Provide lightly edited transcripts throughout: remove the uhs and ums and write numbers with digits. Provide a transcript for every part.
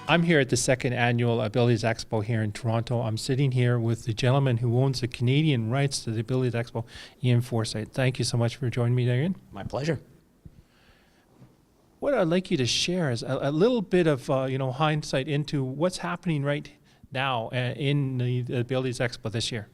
I'm here at the second annual Abilities Expo here in Toronto. I'm sitting here with the gentleman who owns the Canadian rights to the Abilities Expo, Ian Forsyth. Thank you so much for joining me, Ian. My pleasure. What I'd like you to share is a little bit of hindsight into what's happening right now in the Abilities Expo this year.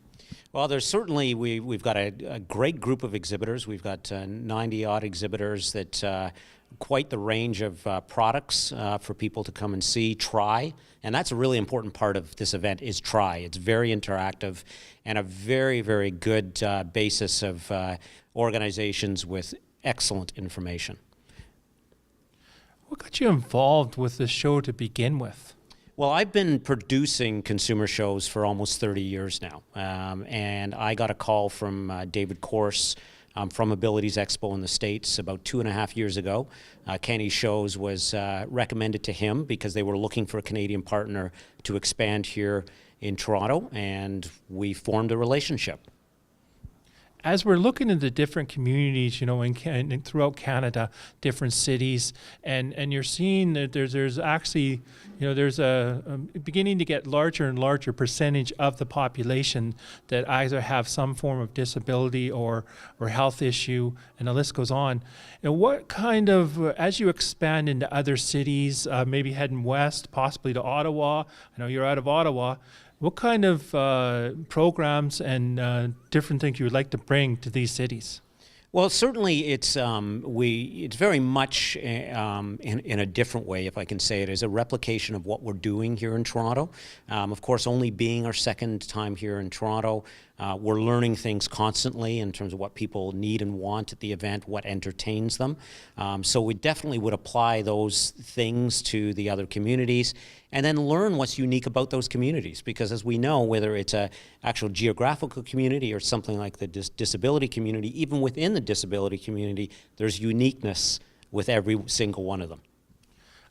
Well, there's certainly, we've got a great group of exhibitors. We've got 90-odd exhibitors that quite the range of products for people to come and see, try. And that's a really important part of this event is try. It's very interactive and a very, very good basis of organizations with excellent information. What got you involved with the show to begin with? Well, I've been producing consumer shows for almost 30 years now, and I got a call from David Corse from Abilities Expo in the States about 2.5 years ago. Caneast Shows was recommended to him because they were looking for a Canadian partner to expand here in Toronto, and we formed a relationship. As we're looking at the different communities, throughout Canada, different cities, and you're seeing that there's actually, there's a beginning to get larger and larger percentage of the population that either have some form of disability or health issue, and the list goes on. And what kind of, as you expand into other cities, maybe heading west, possibly to Ottawa, I know you're out of Ottawa, what kind of programs and different things you would like to bring to these cities? Well, certainly it's very much in a different way, if I can say it, as a replication of what we're doing here in Toronto. Of course, only being our second time here in Toronto, we're learning things constantly in terms of what people need and want at the event, what entertains them. So we definitely would apply those things to the other communities and then learn what's unique about those communities. Because as we know, whether it's a actual geographical community or something like the disability community, even within the disability community, there's uniqueness with every single one of them.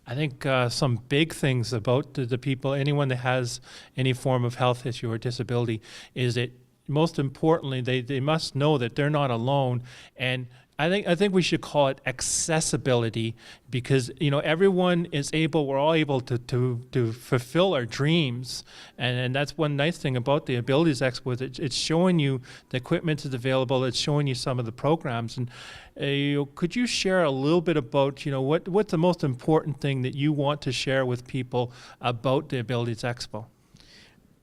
I think some big things about the people, anyone that has any form of health issue or disability, is that most importantly, they must know that they're not alone. And I think we should call it accessibility, because everyone is able. We're all able to fulfill our dreams, and that's one nice thing about the Abilities Expo. It's showing you the equipment is available. It's showing you some of the programs. And could you share a little bit about what's the most important thing that you want to share with people about the Abilities Expo?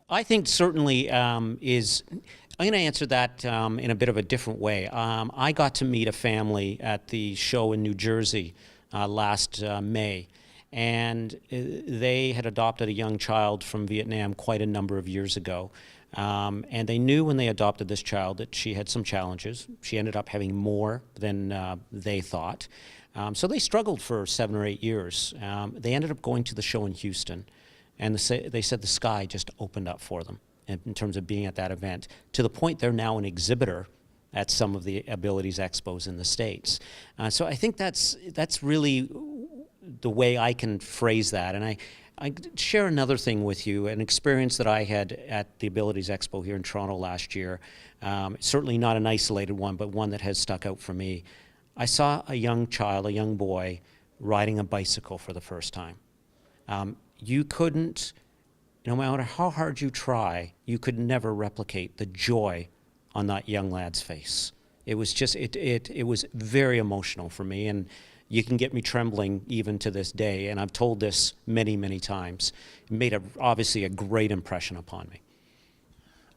I think certainly I'm going to answer that in a bit of a different way. I got to meet a family at the show in New Jersey last May, and they had adopted a young child from Vietnam quite a number of years ago. And they knew when they adopted this child that she had some challenges. She ended up having more than they thought. So they struggled for 7 or 8 years. They ended up going to the show in Houston, and they said the sky just opened up for them in terms of being at that event, to the point they're now an exhibitor at some of the Abilities Expos in the States. So I think that's really the way I can phrase that. And I share another thing with you, an experience that I had at the Abilities Expo here in Toronto last year. Certainly not an isolated one, but one that has stuck out for me. I saw a young child, a young boy, riding a bicycle for the first time. You couldn't, no matter how hard you try, you could never replicate the joy on that young lad's face. It was just, it was very emotional for me, and you can get me trembling even to this day, and I've told this many, many times. It made obviously a great impression upon me.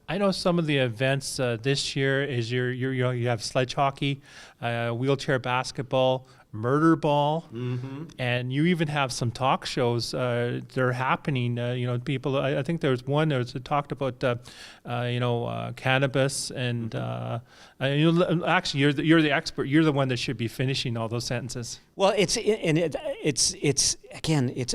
I know some of the events this year is you have sledge hockey, wheelchair basketball, murder ball, and you even have some talk shows that are happening. People. I think there was one that talked about cannabis, and actually you're the expert. You're the one that should be finishing all those sentences. Well, it's again, it's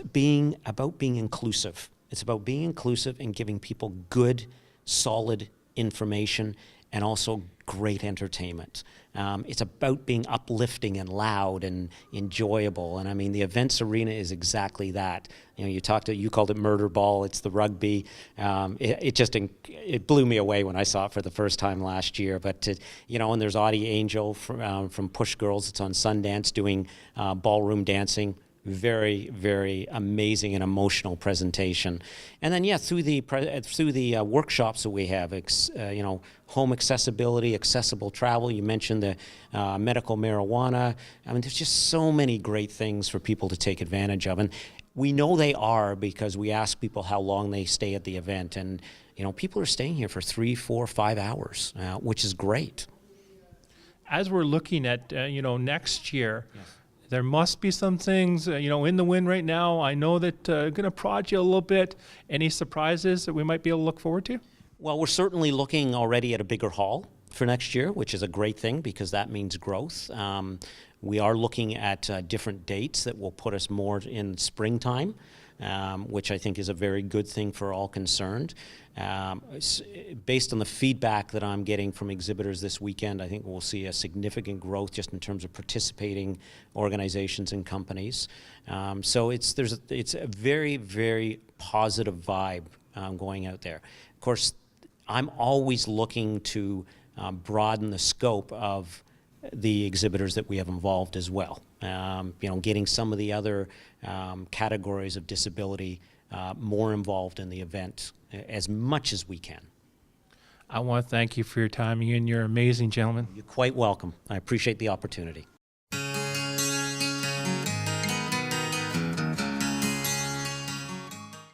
about being inclusive. It's about being inclusive and giving people good, solid information and also great entertainment. It's about being uplifting and loud and enjoyable. And I mean, the events arena is exactly that. You called it murder ball. It's the rugby. It blew me away when I saw it for the first time last year. But and there's Audie Angel from Push Girls. It's on Sundance doing ballroom dancing. very, very amazing and emotional presentation. And then, yeah, through the workshops that we have, home accessibility, accessible travel. You mentioned the medical marijuana. I mean, there's just so many great things for people to take advantage of. And we know they are because we ask people how long they stay at the event. And, people are staying here for 3, 4, 5 hours, which is great. As we're looking at, next year, there must be some things, in the wind right now. I know that going to prod you a little bit. Any surprises that we might be able to look forward to? Well, we're certainly looking already at a bigger hall for next year, which is a great thing because that means growth. We are looking at different dates that will put us more in springtime, which I think is a very good thing for all concerned. Based on the feedback that I'm getting from exhibitors this weekend, I think we'll see a significant growth just in terms of participating organizations and companies. So it's a very, very positive vibe going out there. Of course, I'm always looking to broaden the scope of the exhibitors that we have involved as well. Getting some of the other categories of disability more involved in the event as much as we can. I want to thank you for your time. You and you're amazing, gentlemen. You're quite welcome. I appreciate the opportunity.